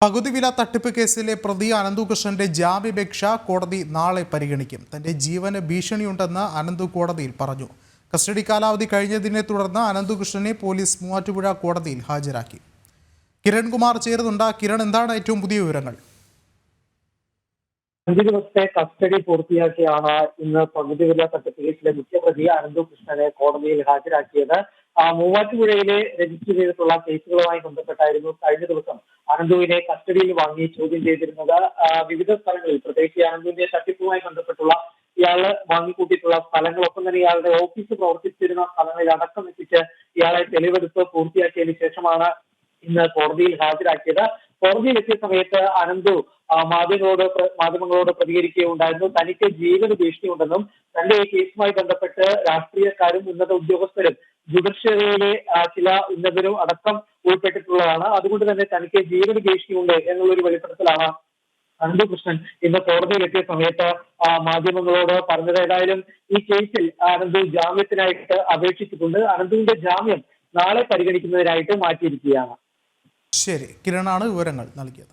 പകുതിവില തട്ടിപ്പ് കേസിലെ പ്രതി അനന്തുകൃഷ്ണന്റെ ജാമ്യാപേക്ഷ കോടതി നാളെ പരിഗണിക്കും. തന്റെ ജീവന് ഭീഷണിയുണ്ടെന്ന് അനന്തു കോടതിയിൽ പറഞ്ഞു. കസ്റ്റഡി കാലാവധി കഴിഞ്ഞതിനെ തുടർന്ന് അനന്തുകൃഷ്ണനെ പോലീസ് മൂവാറ്റുപുഴ കോടതിയിൽ ഹാജരാക്കി. കിരൺകുമാർ ചേരുന്നുണ്ട്. കിരൺ, എന്താണ് ഏറ്റവും പുതിയ വിവരങ്ങൾ? 5 ദിവസത്തെ കസ്റ്റഡി പൂർത്തിയാക്കിയാണ് ഇന്ന് പകുതിവില തട്ടിപ്പ് കേസിലെ മുഖ്യപ്രതി അനന്തുകൃഷ്ണനെ കോടതിയിൽ ഹാജരാക്കിയത്. മൂവാറ്റുപുഴയിലെ രജിസ്റ്റർ ചെയ്തിട്ടുള്ള കേസുകളുമായി ബന്ധപ്പെട്ടായിരുന്നു കഴിഞ്ഞ ദിവസം അനന്തുവിനെ കസ്റ്റഡിയിൽ വാങ്ങി ചോദ്യം ചെയ്തിരുന്നത്. വിവിധ സ്ഥലങ്ങളിൽ, പ്രത്യേകിച്ച് അനന്തുവിന്റെ തട്ടിപ്പുമായി ബന്ധപ്പെട്ടുള്ള ഇയാള് വാങ്ങിക്കൂട്ടിയിട്ടുള്ള സ്ഥലങ്ങളൊപ്പം തന്നെ ഇയാളുടെ ഓഫീസ് പ്രവർത്തിച്ചിരുന്ന സ്ഥലങ്ങളിൽ അടക്കം എത്തിച്ച് ഇയാളെ തെളിവെടുപ്പ് പൂർത്തിയാക്കിയതിനു ശേഷമാണ് ഇന്ന് കോടതിയിൽ ഹാജരാക്കിയത്. കോടതിയിലെത്തിയ സമയത്ത് അനന്തു മാധ്യമങ്ങളോട് പ്രതികരിക്കുകയുണ്ടായിരുന്നു. തനിക്ക് ജീവന് ഭീഷണിയുണ്ടെന്നും തന്റെ ഈ കേസുമായി ബന്ധപ്പെട്ട് രാഷ്ട്രീയക്കാരും ഉന്നത ഉദ്യോഗസ്ഥരും ജുഡീഷ്യറിയിലെ ചില ഉന്നതരും അടക്കം ഉൾപ്പെട്ടിട്ടുള്ളതാണ്. അതുകൊണ്ട് തന്നെ തനിക്ക് ജീവന് ഭീഷണിയുണ്ട് എന്നുള്ളൊരു വെളിപ്പെടുത്തലാണ് അനന്തുകൃഷ്ണൻ ഇന്ന് കോടതിയിലെത്തിയ സമയത്ത് മാധ്യമങ്ങളോട് പറഞ്ഞത്. ഏതായാലും ഈ കേസിൽ അനന്തു ജാമ്യത്തിനായിട്ട് അപേക്ഷിച്ചിട്ടുണ്ട്. അനന്തുവിന്റെ ജാമ്യം നാളെ പരിഗണിക്കുന്നതിനായിട്ട് മാറ്റിയിരിക്കുകയാണ്. ശരി, കിരണാണ് വിവരങ്ങൾ നൽകിയത്.